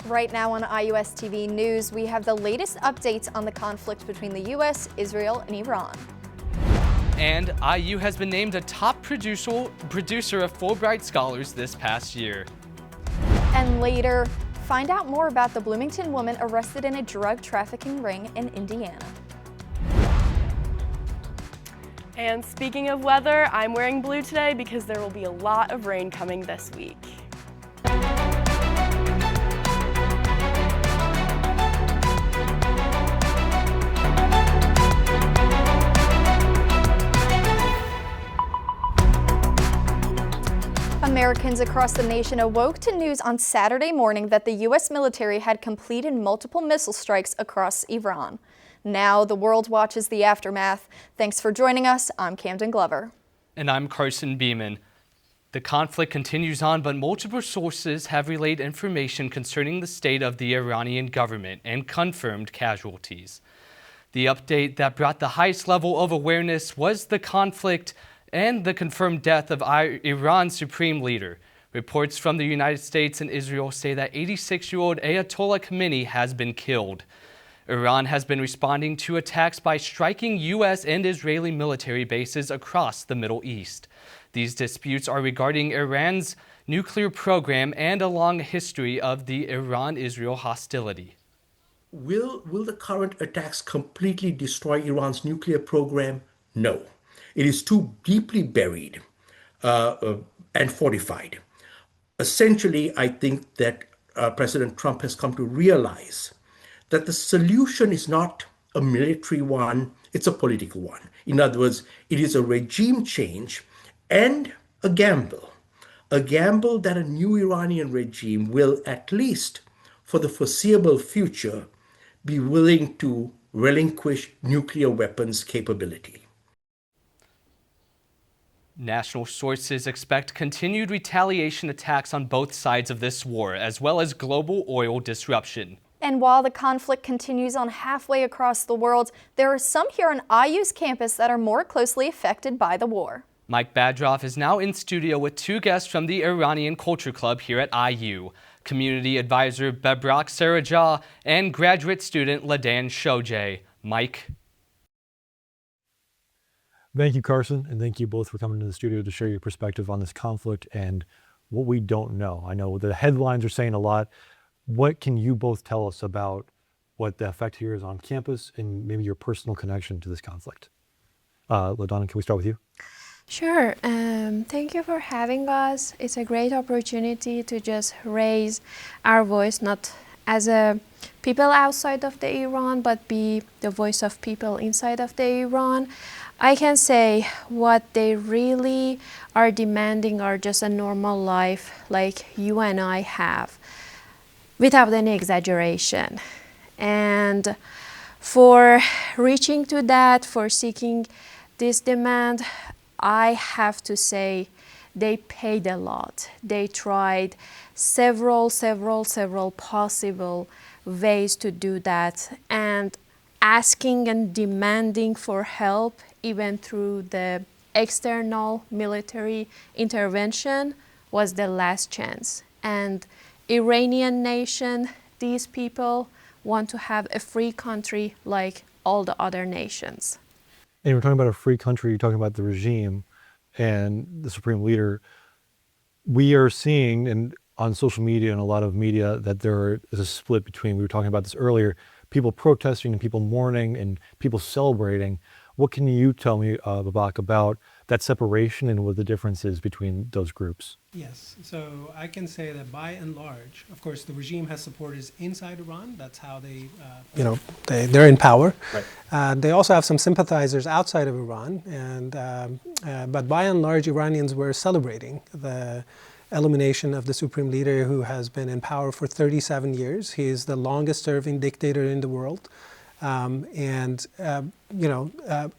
Right now on IUSTV News, we have the latest updates on the conflict between the U.S., Israel, and Iran. And IU has been named a top producer of Fulbright Scholars this past year. And later, find out more about the Bloomington woman arrested in a drug trafficking ring in Indiana. And speaking of weather, I'm wearing blue today because there will be a lot of rain coming this week. Americans across the nation awoke to news on Saturday morning that the U.S. military had completed multiple missile strikes across Iran. Now the world watches the aftermath. Thanks for joining us. I'm Camden Glover. And I'm Carson Beeman. The conflict continues on, but multiple sources have relayed information concerning the state of the Iranian government and confirmed casualties. The update that brought the highest level of awareness was the conflict and the confirmed death of Iran's supreme leader. Reports from the United States and Israel say that 86-year-old Ayatollah Khamenei has been killed. Iran has been responding to attacks by striking U.S. and Israeli military bases across the Middle East. These disputes are regarding Iran's nuclear program and a long history of the Iran-Israel hostility. Will the current attacks completely destroy Iran's nuclear program? No. It is too deeply buried and fortified. Essentially, I think that President Trump has come to realize that the solution is not a military one, it's a political one. In other words, it is a regime change and a gamble that a new Iranian regime will, at least for the foreseeable future, be willing to relinquish nuclear weapons capability. National sources expect continued retaliation attacks on both sides of this war, as well as global oil disruption. And while the conflict continues on halfway across the world, there are some here on IU's campus that are more closely affected by the war. Mike Badroff is now in studio with two guests from the Iranian Culture Club here at IU, Community Advisor Babrak Sarajah and graduate student Ladan Shojay. Mike. Thank you, Carson, and thank you both for coming to the studio to share your perspective on this conflict and what we don't know. I know the headlines are saying a lot. What can you both tell us about what the effect here is on campus and maybe your personal connection to this conflict? LaDonna, can we start with you? Sure. Thank you for having us. It's a great opportunity to just raise our voice, not as a people outside of the Iran, but be the voice of people inside of the Iran. I can say what they really are demanding are just a normal life like you and I have, without any exaggeration. And for reaching to that, for seeking this demand, I have to say they paid a lot. They tried several possible ways to do that, and asking and demanding for help, even through the external military intervention, was the last chance. And Iranian nation, these people want to have a free country like all the other nations. And we're talking about a free country, you're talking about the regime and the supreme leader. We are seeing, and on social media and a lot of media, that there is a split between, we were talking about this earlier, people protesting and people mourning and people celebrating. What can you tell me, Babak, about that separation and what the difference is between those groups? Yes, so I can say that by and large, of course, the regime has supporters inside Iran. That's how they're in power. Right. They also have some sympathizers outside of Iran, but by and large, Iranians were celebrating the elimination of the supreme leader who has been in power for 37 years. He is the longest serving dictator in the world.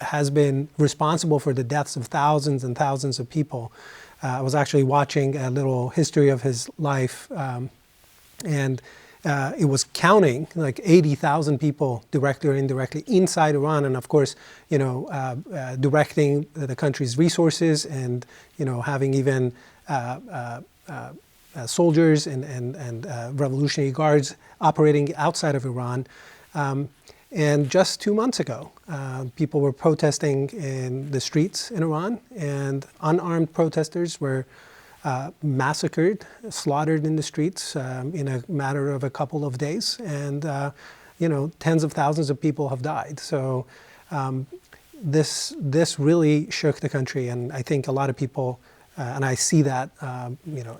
Has been responsible for the deaths of thousands and thousands of people. I was actually watching a little history of his life, and it was counting like 80,000 people directly or indirectly inside Iran, and of course, directing the country's resources and having even soldiers and Revolutionary Guards operating outside of Iran. And just 2 months ago, people were protesting in the streets in Iran, and unarmed protesters were massacred, slaughtered in the streets in a matter of a couple of days. And, tens of thousands of people have died. So this really shook the country. And I think a lot of people, and I see that,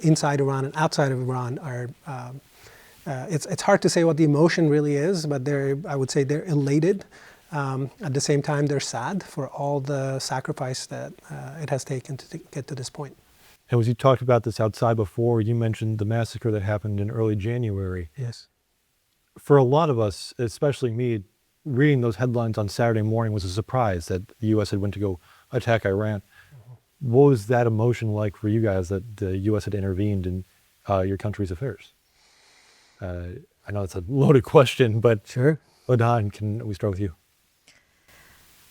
inside Iran and outside of Iran are, it's hard to say what the emotion really is, but I would say they're elated. At the same time, they're sad for all the sacrifice that it has taken to get to this point. And as you talked about this outside before, you mentioned the massacre that happened in early January. Yes. For a lot of us, especially me, reading those headlines on Saturday morning was a surprise that the U.S. had went to go attack Iran. Mm-hmm. What was that emotion like for you guys that the U.S. had intervened in your country's affairs? I know it's a loaded question, but sure. Odan, can we start with you?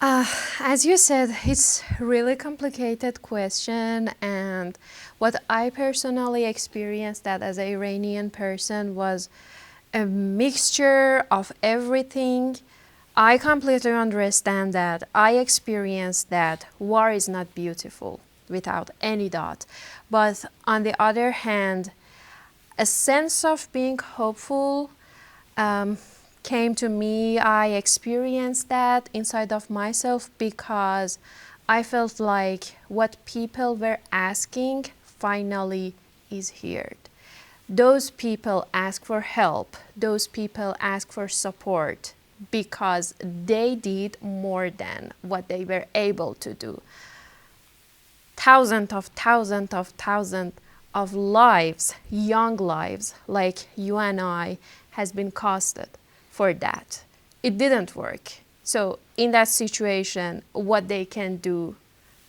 As you said, it's really complicated question, and what I personally experienced that as an Iranian person was a mixture of everything. I completely understand that. I experienced that war is not beautiful, without any doubt. But on the other hand, a sense of being hopeful came to me. I experienced that inside of myself because I felt like what people were asking finally is heard. Those people ask for help. Those people ask for support because they did more than what they were able to do. Thousands of lives, young lives like you and I, has been costed for that. It didn't work. So in that situation, what they can do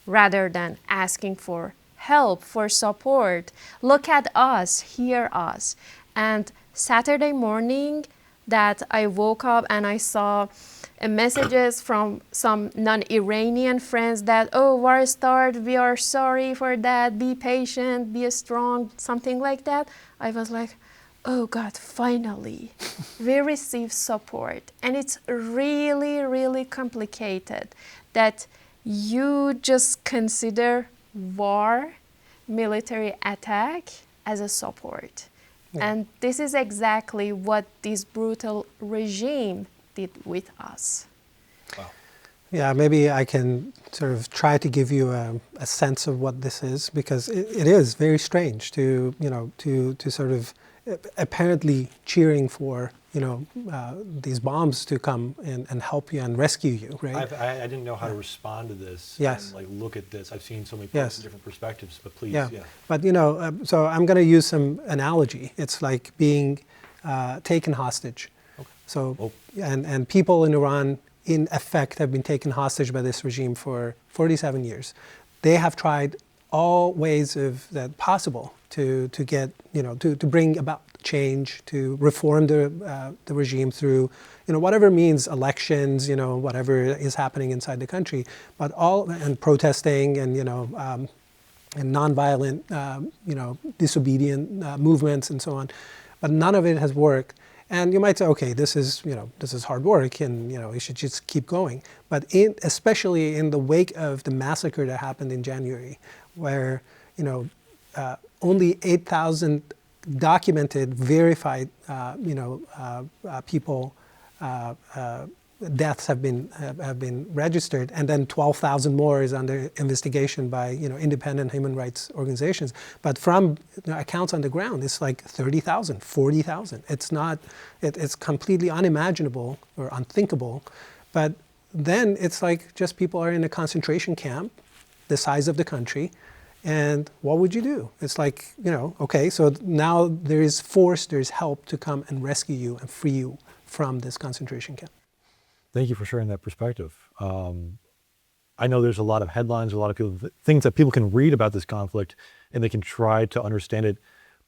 rather than asking for help, for support, look at us, hear us. And Saturday morning that I woke up and I saw messages from some non-Iranian friends that, oh, war started, we are sorry for that, be patient, be strong, something like that. I was like, oh God, finally, we receive support. And it's really, really complicated that you just consider war, military attack as a support. Yeah. And this is exactly what this brutal regime did with us. Wow. Yeah, maybe I can sort of try to give you a sense of what this is, because it is very strange to sort of apparently cheering for, these bombs to come and help you and rescue you, right? I didn't know how to respond to this. Yes. And look at this. I've seen so many yes. different perspectives, but please. Yeah. But, so I'm going to use some analogy. It's like being taken hostage. Okay. So, and people in Iran, in effect, have been taken hostage by this regime for 47 years. They have tried all ways of that possible to get, to bring about change, to reform the regime through, whatever means, elections, whatever is happening inside the country, but and protesting and, and nonviolent, disobedient movements and so on. But none of it has worked. And you might say, okay, this is hard work, and we should just keep going. But especially in the wake of the massacre that happened in January, where only 8,000 documented, verified, people deaths have been registered, and then 12,000 more is under investigation by independent human rights organizations. But from accounts on the ground, it's like 30,000, 40,000. It's not. It's completely unimaginable or unthinkable. But then it's like just people are in a concentration camp, the size of the country. And what would you do? It's like, okay, so now there is force, there's help to come and rescue you and free you from this concentration camp. Thank you for sharing that perspective. I know there's a lot of headlines, a lot of people, things that people can read about this conflict and they can try to understand it,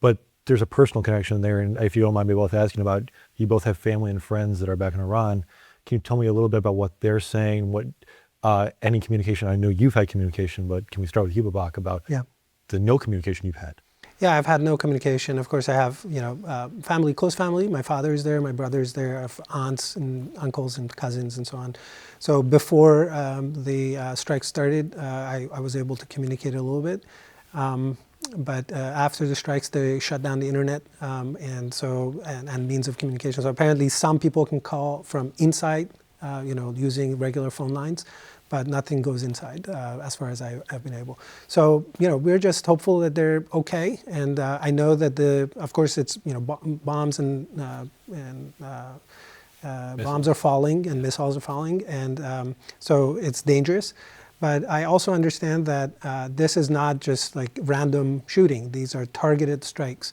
but there's a personal connection there. And if you don't mind me both asking about, you both have family and friends that are back in Iran. Can you tell me a little bit about what they're saying, what any communication? I know you've had communication, but can we start with you, Babak, about the no communication you've had? Yeah, I've had no communication. Of course, I have, family, close family. My father is there, my brother is there, I have aunts and uncles and cousins and so on. So before the strike started, I was able to communicate a little bit. But after the strikes, they shut down the internet and means of communication. So apparently, some people can call from inside, using regular phone lines, but nothing goes inside as far as I've been able. So, we're just hopeful that they're okay. And I know that of course, it's bombs and bombs are falling and missiles are falling, and so it's dangerous. But I also understand that this is not just like random shooting. These are targeted strikes.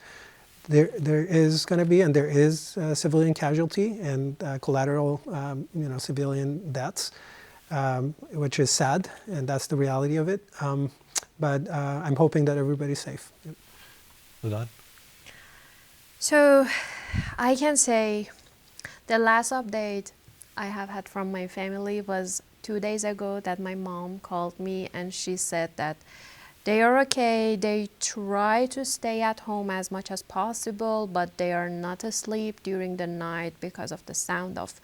There is going to be, and there is civilian casualty and collateral, civilian deaths, which is sad, and that's the reality of it. But I'm hoping that everybody's safe. Ladon? So I can say the last update I have had from my family was 2 days ago, that my mom called me and she said that they are okay. They try to stay at home as much as possible, but they are not asleep during the night because of the sound of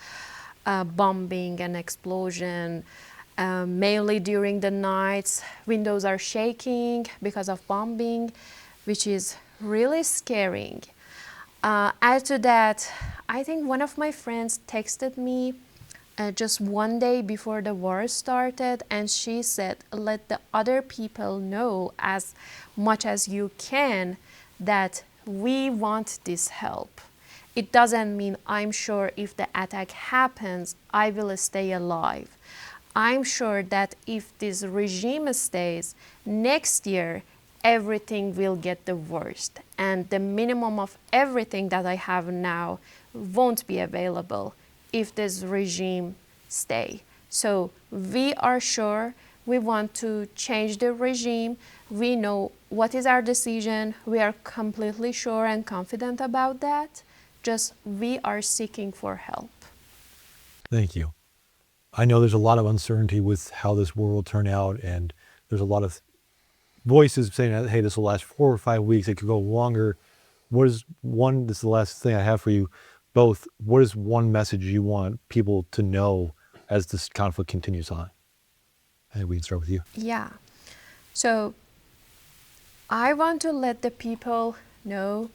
bombing and explosion. Mainly during the nights, windows are shaking because of bombing, which is really scaring. Add to that, I think one of my friends texted me just one day before the war started, and she said, let the other people know as much as you can that we want this help. It doesn't mean I'm sure if the attack happens, I will stay alive. I'm sure that if this regime stays, next year, everything will get the worst, and the minimum of everything that I have now won't be available if this regime stay. So we are sure we want to change the regime. We know what is our decision. We are completely sure and confident about that. Just we are seeking for help. Thank you. I know there's a lot of uncertainty with how this war will turn out, and there's a lot of voices saying that, hey, this will last 4 or 5 weeks. It could go longer. This is the last thing I have for you both. What is one message you want people to know as this conflict continues on? I think we can start with you. Yeah. So I want to let the people know,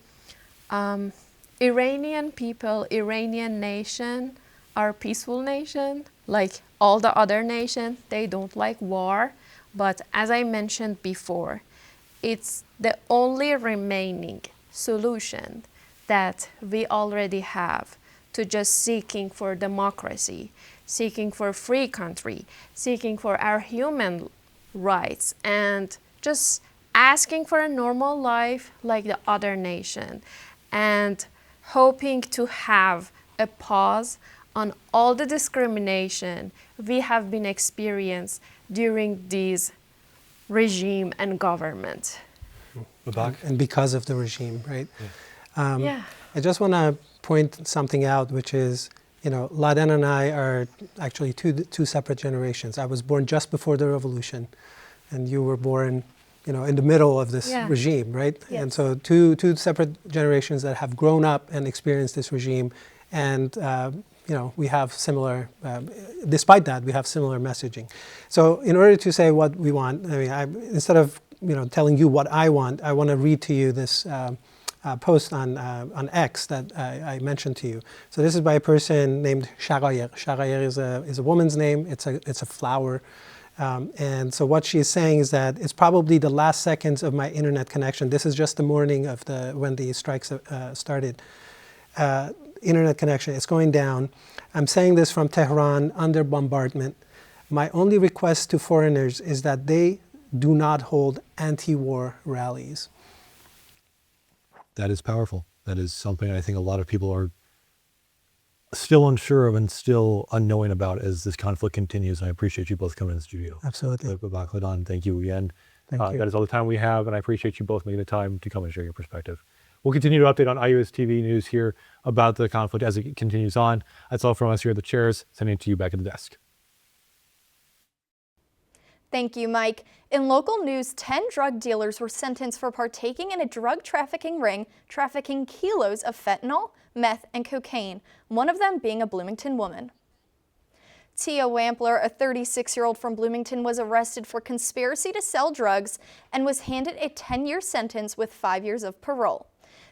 Iranian people, Iranian nation are a peaceful nation, like all the other nations. They don't like war. But as I mentioned before, it's the only remaining solution that we already have to just seeking for democracy, seeking for free country, seeking for our human rights, and just asking for a normal life like the other nation, and hoping to have a pause on all the discrimination we have been experiencing during this regime and government. And because of the regime, right? Yeah. Yeah. I just want to point something out, which is, Ladon and I are actually two separate generations. I was born just before the revolution, and you were born, in the middle of this regime, right? Yes. And so two separate generations that have grown up and experienced this regime, and we have similar, despite that, we have similar messaging. So in order to say what we want, instead of telling you what I want to read to you this post on X that I mentioned to you. So this is by a person named Shaghayer. Shaghayer is a woman's name. It's a flower. And so what she's saying is that it's probably the last seconds of my internet connection. This is just the morning of when the strikes started. Internet connection, it's going down. I'm saying this from Tehran under bombardment. My only request to foreigners is that they do not hold anti-war rallies. That is powerful. That is something I think a lot of people are still unsure of and still unknowing about as this conflict continues. And I appreciate you both coming in the studio. Absolutely. Ladon, thank you again. Thank you. That is all the time we have, and I appreciate you both making the time to come and share your perspective. We'll continue to update on IUSTV news here about the conflict as it continues on. That's all from us here at the chairs. Sending it to you back at the desk. Thank you, Mike. In local news, 10 drug dealers were sentenced for partaking in a drug trafficking ring, trafficking kilos of fentanyl, meth, and cocaine, one of them being a Bloomington woman. Tia Wampler, a 36-year-old from Bloomington, was arrested for conspiracy to sell drugs and was handed a 10-year sentence with 5 years of parole.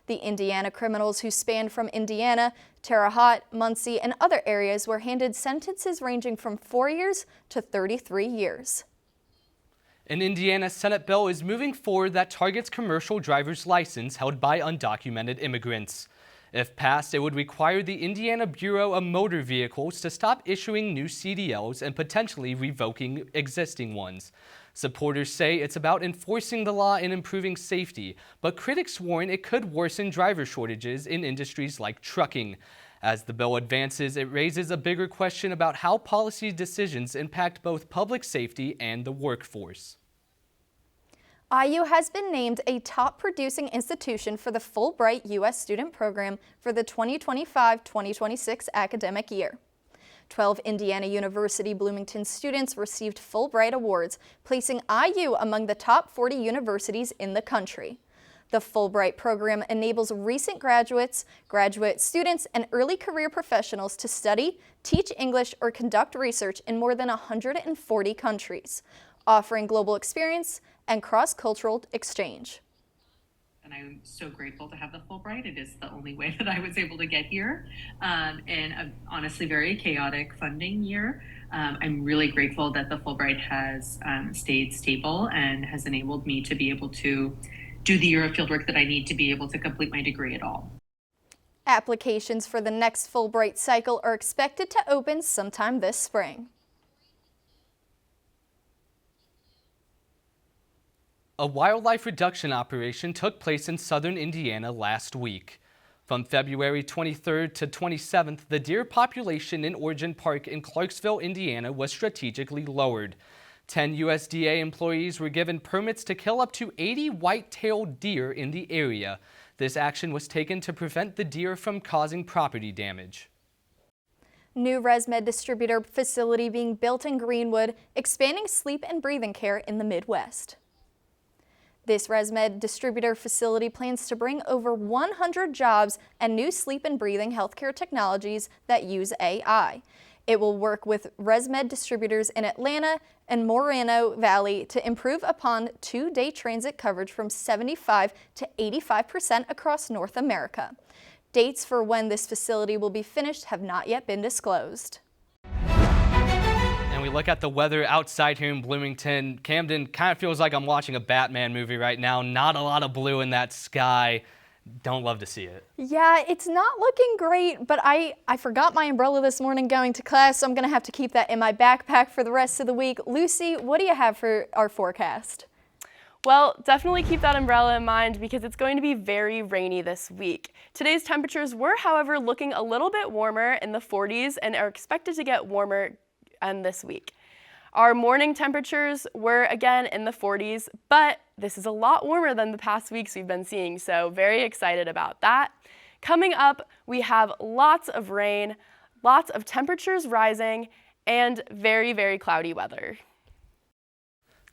The Indiana criminals, who spanned from Indiana, Terre Haute, Muncie, and other areas, were handed sentences ranging from 4 years to 33 years. An Indiana Senate bill is moving forward that targets commercial driver's license held by undocumented immigrants. If passed, it would require the Indiana Bureau of Motor Vehicles to stop issuing new CDLs and potentially revoking existing ones. Supporters say it's about enforcing the law and improving safety, but critics warn it could worsen driver shortages in industries like trucking. As the bill advances, it raises a bigger question about how policy decisions impact both public safety and the workforce. IU has been named a top producing institution for the Fulbright U.S. Student Program for the 2025-2026 academic year. 12 Indiana University Bloomington students received Fulbright awards, placing IU among the top 40 universities in the country. The Fulbright program enables recent graduates, graduate students, and early career professionals to study, teach English, or conduct research in more than 140 countries, offering global experience and cross-cultural exchange. And I'm so grateful to have the Fulbright. It is the only way that I was able to get here in a honestly very chaotic funding year. I'm really grateful that the Fulbright has stayed stable and has enabled me to be able to do the year of fieldwork that I need to be able to complete my degree at all. Applications for the next Fulbright cycle are expected to open sometime this spring. A wildlife reduction operation took place in southern Indiana last week. From February 23rd to 27th, the deer population in Origin Park in Clarksville, Indiana was strategically lowered. 10 USDA employees were given permits to kill up to 80 white-tailed deer in the area. This action was taken to prevent the deer from causing property damage. New ResMed distributor facility being built in Greenwood, expanding sleep and breathing care in the Midwest. This ResMed distributor facility plans to bring over 100 jobs and new sleep and breathing healthcare technologies that use AI. It will work with ResMed distributors in Atlanta and Moreno Valley to improve upon two-day transit coverage from 75% to 85% across North America. Dates for when this facility will be finished have not yet been disclosed. And we look at the weather outside here in Bloomington. Camden kind of feels like I'm watching a Batman movie right now. Not a lot of blue in that sky. Don't love to see it. Yeah, it's not looking great, but I forgot my umbrella this morning going to class, so I'm going to have to keep that in my backpack for the rest of the week. Lucy, what do you have for our forecast? Well, definitely keep that umbrella in mind because it's going to be very rainy this week. Today's temperatures were, however, looking a little bit warmer in the 40s and are expected to get warmer this week. Our morning temperatures were again in the 40s, but this is a lot warmer than the past weeks we've been seeing, so very excited about that. Coming up, we have lots of rain, lots of temperatures rising, and very, very cloudy weather.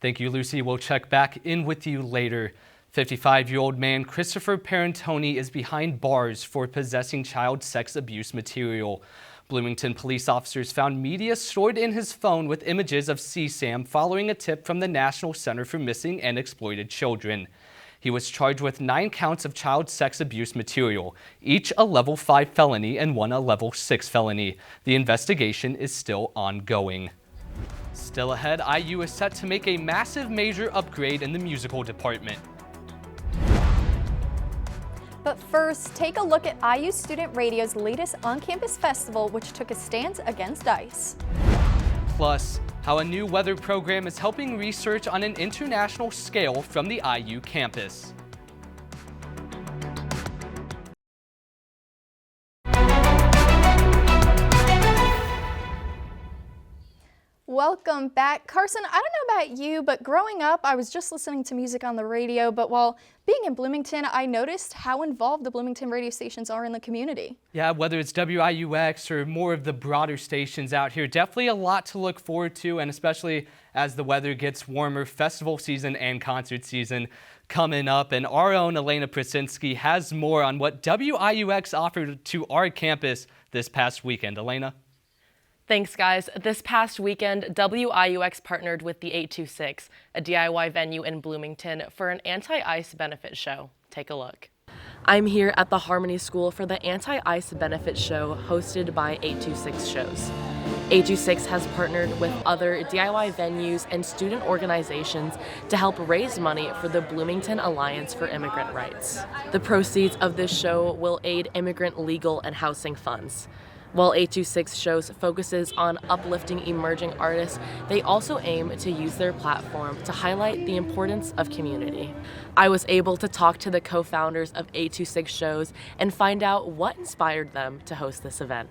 Thank you, Lucy. We'll check back in with you later. 55-year-old man Christopher Parentoni is behind bars for possessing child sex abuse material. Bloomington police officers found media stored in his phone with images of CSAM following a tip from the National Center for Missing and Exploited Children. He was charged with 9 counts of child sex abuse material, each a level 5 felony and one a level 6 felony. The investigation is still ongoing. Still ahead, IU is set to make a massive major upgrade in the musical department. But first, take a look at IU Student Radio's latest on-campus festival, which took a stance against ICE. Plus, how a new weather program is helping research on an international scale from the IU campus. welcome back. Carson, I don't know about you, but growing up, I was just listening to music on the radio, but while being in Bloomington, I noticed how involved the Bloomington radio stations are in the community. Yeah, whether it's WIUX or more of the broader stations out here, definitely a lot to look forward to, and especially as the weather gets warmer, festival season and concert season coming up. And our own Elena Prasinski has more on what WIUX offered to our campus this past weekend. Elena? Thanks, guys. This past weekend, WIUX partnered with the 826, a DIY venue in Bloomington, for an anti-ice benefit show. Take a look. I'm here at the Harmony School for the anti-ice benefit show hosted by 826 Shows. 826 has partnered with other DIY venues and student organizations to help raise money for the Bloomington Alliance for Immigrant Rights. The proceeds of this show will aid immigrant legal and housing funds. While 826 Shows focuses on uplifting emerging artists, they also aim to use their platform to highlight the importance of community. I was able to talk to the co-founders of 826 Shows and find out what inspired them to host this event.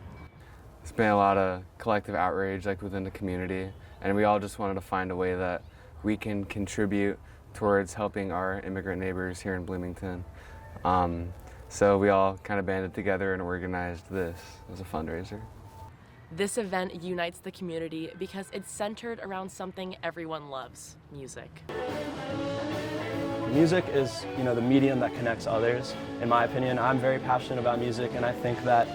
It's been a lot of collective outrage within the community, and we all just wanted to find a way that we can contribute towards helping our immigrant neighbors here in Bloomington. So we all kind of banded together and organized this as a fundraiser. This event unites the community because it's centered around something everyone loves: music. Music is, the medium that connects others. In my opinion, I'm very passionate about music, and I think that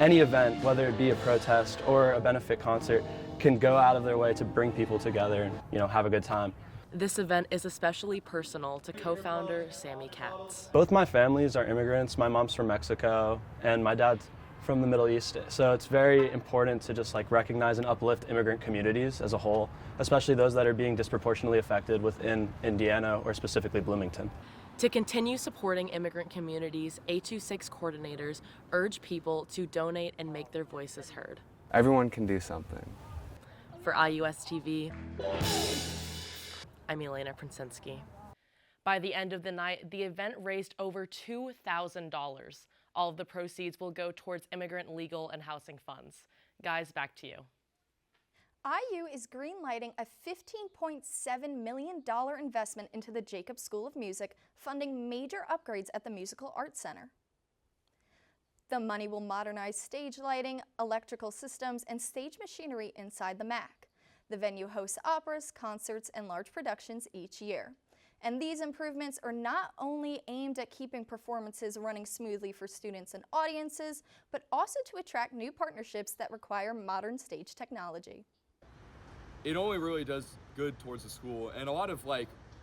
any event, whether it be a protest or a benefit concert, can go out of their way to bring people together and, have a good time. This event is especially personal to co-founder Sammy Katz. Both my families are immigrants. My mom's from Mexico and my dad's from the Middle East. So it's very important to just recognize and uplift immigrant communities as a whole, especially those that are being disproportionately affected within Indiana or specifically Bloomington. To continue supporting immigrant communities, 826 coordinators urge people to donate and make their voices heard. Everyone can do something. For IUSTV, I'm Elena Prasinski. By the end of the night, the event raised over $2,000. All of the proceeds will go towards immigrant legal and housing funds. Guys, back to you. IU is greenlighting a $15.7 million investment into the Jacobs School of Music, funding major upgrades at the Musical Arts Center. The money will modernize stage lighting, electrical systems, and stage machinery inside the MAC. The venue hosts operas, concerts, and large productions each year. And these improvements are not only aimed at keeping performances running smoothly for students and audiences, but also to attract new partnerships that require modern stage technology. It only really does good towards the school, and a lot of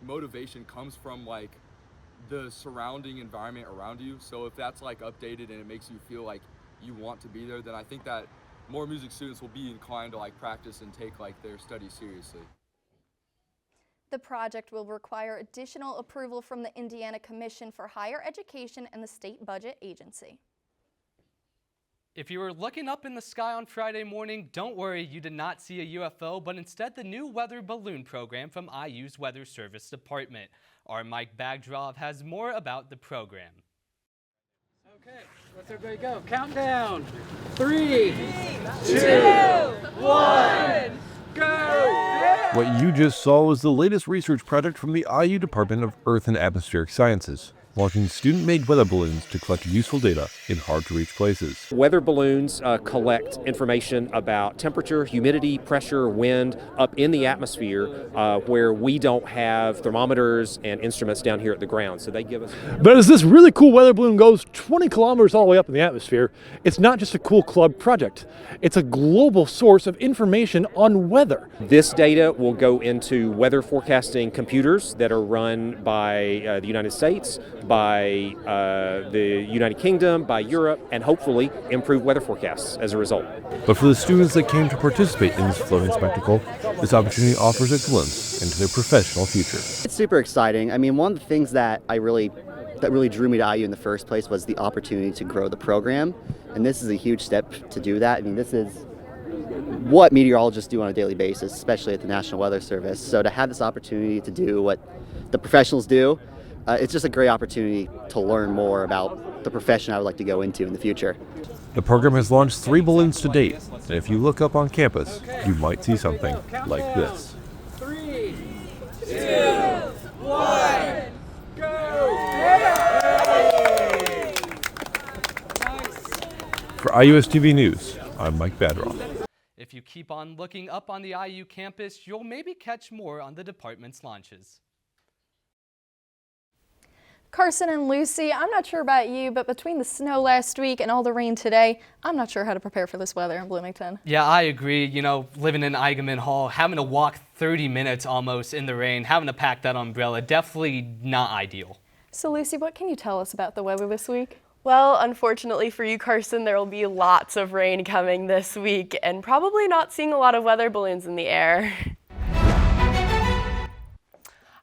motivation comes from the surrounding environment around you. So if that's updated and it makes you feel like you want to be there, then I think that more music students will be inclined to practice and take their studies seriously. The project will require additional approval from the Indiana Commission for Higher Education and the State Budget Agency. If you were looking up in the sky on Friday morning, don't worry, you did not see a UFO, but instead the new weather balloon program from IU's Weather Service Department. Our Mike Bagdrov has more about the program. Okay, let's everybody go. Countdown. 3, 2, 1, go! What you just saw was the latest research project from the IU Department of Earth and Atmospheric Sciences, launching student-made weather balloons to collect useful data in hard-to-reach places. Weather balloons collect information about temperature, humidity, pressure, wind up in the atmosphere where we don't have thermometers and instruments down here at the ground. So they give us... But as this really cool weather balloon goes 20 kilometers all the way up in the atmosphere, it's not just a cool club project. It's a global source of information on weather. This data will go into weather forecasting computers that are run by the United States, by the United Kingdom, by Europe, and hopefully improve weather forecasts as a result. But for the students that came to participate in this floating spectacle, this opportunity offers a glimpse into their professional future. It's super exciting. I mean, one of the things that really drew me to IU in the first place was the opportunity to grow the program, and this is a huge step to do that. I mean, this is what meteorologists do on a daily basis, especially at the National Weather Service. So to have this opportunity to do what the professionals do it's just a great opportunity to learn more about the profession I would like to go into in the future. The program has launched 3 balloons to date, and if you look up on campus, you might see something like this. 3, 2, 1, go! For IUSTV News, I'm Mike Badroff. If you keep on looking up on the IU campus, you'll maybe catch more on the department's launches. Carson and Lucy, I'm not sure about you, but between the snow last week and all the rain today, I'm not sure how to prepare for this weather in Bloomington. Yeah, I agree. You know, living in Eigenman Hall, having to walk 30 minutes almost in the rain, having to pack that umbrella, definitely not ideal. So Lucy, what can you tell us about the weather this week? Well, unfortunately for you, Carson, there will be lots of rain coming this week and probably not seeing a lot of weather balloons in the air.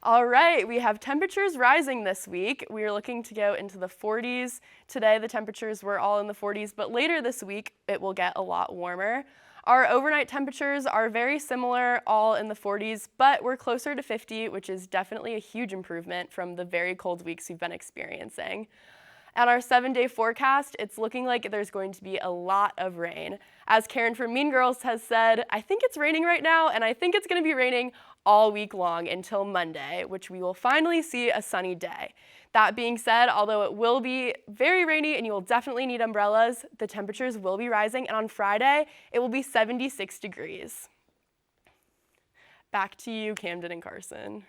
All right, we have temperatures rising this week. We are looking to go into the 40s. Today, the temperatures were all in the 40s, but later this week, it will get a lot warmer. Our overnight temperatures are very similar, all in the 40s, but we're closer to 50, which is definitely a huge improvement from the very cold weeks we've been experiencing. At our 7-day forecast, it's looking like there's going to be a lot of rain. As Karen from Mean Girls has said, I think it's raining right now, and I think it's going to be raining all week long until Monday, which we will finally see a sunny day. That being said, although it will be very rainy and you will definitely need umbrellas, the temperatures will be rising, and on Friday, it will be 76 degrees. Back to you, Camden and Carson.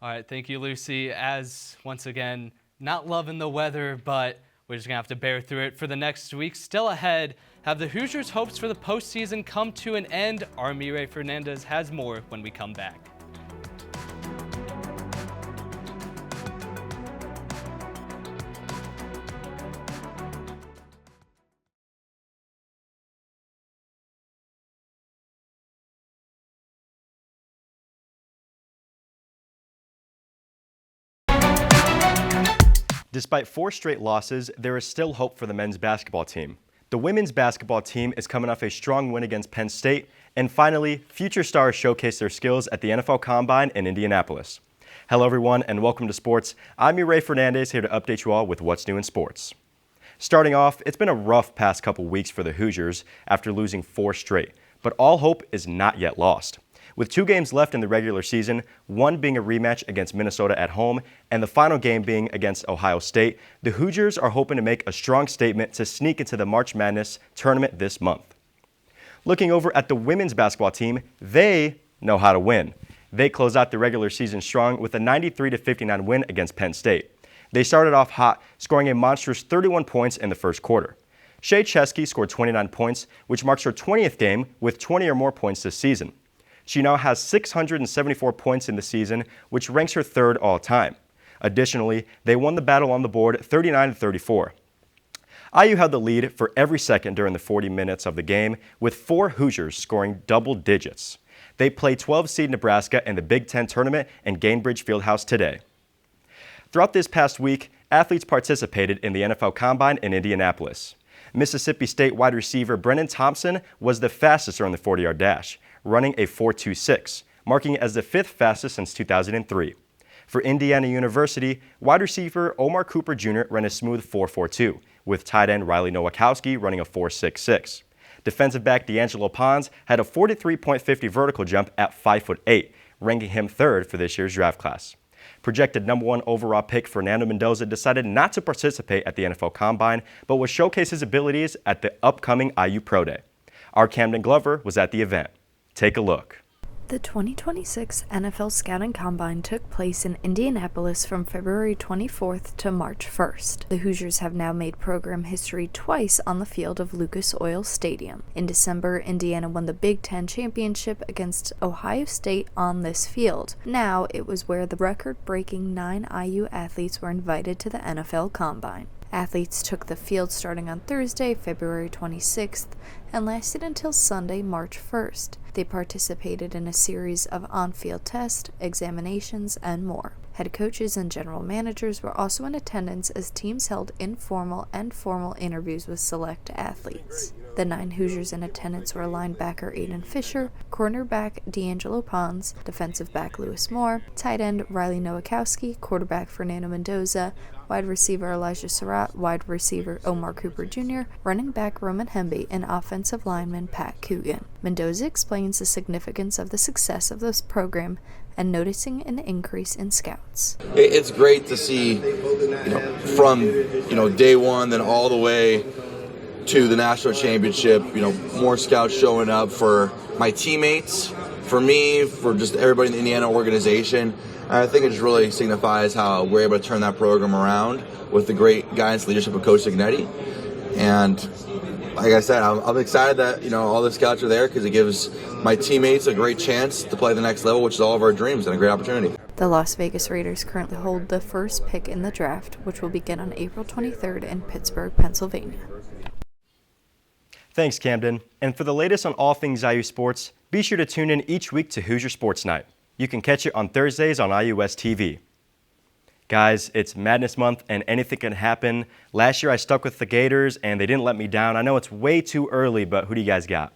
All right, thank you, Lucy. As, once again, not loving the weather, but we're just going to have to bear through it for the next week. Still ahead, have the Hoosiers' hopes for the postseason come to an end? Our Mireille Fernandez has more when we come back. Despite 4 straight losses, there is still hope for the men's basketball team. The women's basketball team is coming off a strong win against Penn State, and finally, future stars showcase their skills at the NFL Combine in Indianapolis. Hello everyone, and welcome to sports. I'm Mireille Fernandez, here to update you all with what's new in sports. Starting off, it's been a rough past couple weeks for the Hoosiers after losing 4 straight, but all hope is not yet lost. With 2 games left in the regular season, one being a rematch against Minnesota at home, and the final game being against Ohio State, the Hoosiers are hoping to make a strong statement to sneak into the March Madness tournament this month. Looking over at the women's basketball team, they know how to win. They closed out the regular season strong with a 93-59 win against Penn State. They started off hot, scoring a monstrous 31 points in the first quarter. Shea Chesky scored 29 points, which marks her 20th game with 20 or more points this season. She now has 674 points in the season, which ranks her 3rd all-time. Additionally, they won the battle on the board 39-34. IU held the lead for every second during the 40 minutes of the game, with 4 Hoosiers scoring double digits. They play 12-seed Nebraska in the Big Ten tournament in Gainbridge Fieldhouse today. Throughout this past week, athletes participated in the NFL Combine in Indianapolis. Mississippi State wide receiver Brennan Thompson was the fastest during the 40-yard dash, running a 4.26, marking it as the 5th fastest since 2003. For Indiana University, wide receiver Omar Cooper Jr. ran a smooth 4.42, with tight end Riley Nowakowski running a 4.66. Defensive back D'Angelo Pons had a 43.50 vertical jump at 5'8", ranking him 3rd for this year's draft class. Projected #1 overall pick Fernando Mendoza decided not to participate at the NFL Combine, but will showcase his abilities at the upcoming IU Pro Day. Our Camden Glover was at the event. Take a look. The 2026 NFL Scouting Combine took place in Indianapolis from February 24th to March 1st. The Hoosiers have now made program history twice on the field of Lucas Oil Stadium. In December, Indiana won the Big Ten championship against Ohio State on this field. Now, it was where the record-breaking 9 IU athletes were invited to the NFL Combine. Athletes took the field starting on Thursday, February 26th, and lasted until Sunday, March 1st. They participated in a series of on-field tests, examinations, and more. Head coaches and general managers were also in attendance as teams held informal and formal interviews with select athletes. The 9 Hoosiers in attendance were linebacker Aiden Fisher, cornerback D'Angelo Pons, defensive back Lewis Moore, tight end Riley Nowakowski, quarterback Fernando Mendoza, wide receiver Elijah Surratt, wide receiver Omar Cooper Jr., running back Roman Hemby, and offensive lineman Pat Coogan. Mendoza explains the significance of the success of this program and noticing an increase in scouts. It's great to see, from day one, then all the way to the national championship, more scouts showing up for my teammates, for me, for just everybody in the Indiana organization. And I think it just really signifies how we're able to turn that program around with the great guidance and leadership of Coach Signetti. And like I said, I'm excited that all the scouts are there because it gives my teammates a great chance to play the next level, which is all of our dreams, and a great opportunity. The Las Vegas Raiders currently hold the first pick in the draft, which will begin on April 23rd in Pittsburgh, Pennsylvania. Thanks, Camden. And for the latest on all things IU sports, be sure to tune in each week to Hoosier Sports Night. You can catch it on Thursdays on IUSTV. Guys, it's Madness Month and anything can happen. Last year I stuck with the Gators and they didn't let me down. I know it's way too early, but who do you guys got?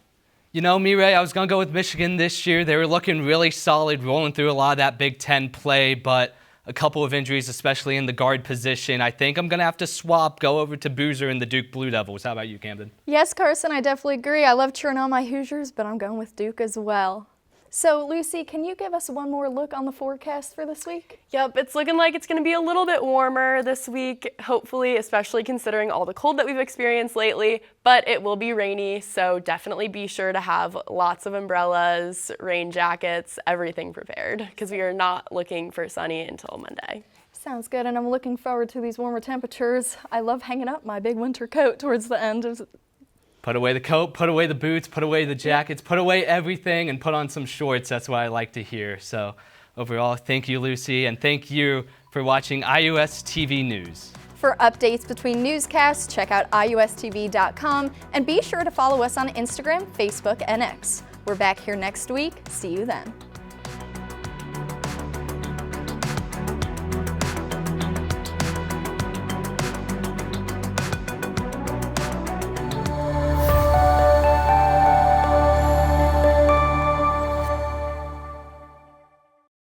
Me, Ray, I was going to go with Michigan this year. They were looking really solid, rolling through a lot of that Big Ten play, but a couple of injuries, especially in the guard position. I think I'm going to have to go over to Boozer and the Duke Blue Devils. How about you, Camden? Yes, Carson, I definitely agree. I love cheering on my Hoosiers, but I'm going with Duke as well. So, Lucy, can you give us one more look on the forecast for this week? Yep, it's looking like it's going to be a little bit warmer this week, hopefully, especially considering all the cold that we've experienced lately, but it will be rainy, so definitely be sure to have lots of umbrellas, rain jackets, everything prepared, because we are not looking for sunny until Monday. Sounds good, and I'm looking forward to these warmer temperatures. I love hanging up my big winter coat towards the end of Put away the coat, put away the boots, put away the jackets, put away everything, and put on some shorts. That's what I like to hear. So overall, thank you, Lucy, and thank you for watching IUSTV News. For updates between newscasts, check out IUSTV.com, and be sure to follow us on Instagram, Facebook, and X. We're back here next week. See you then.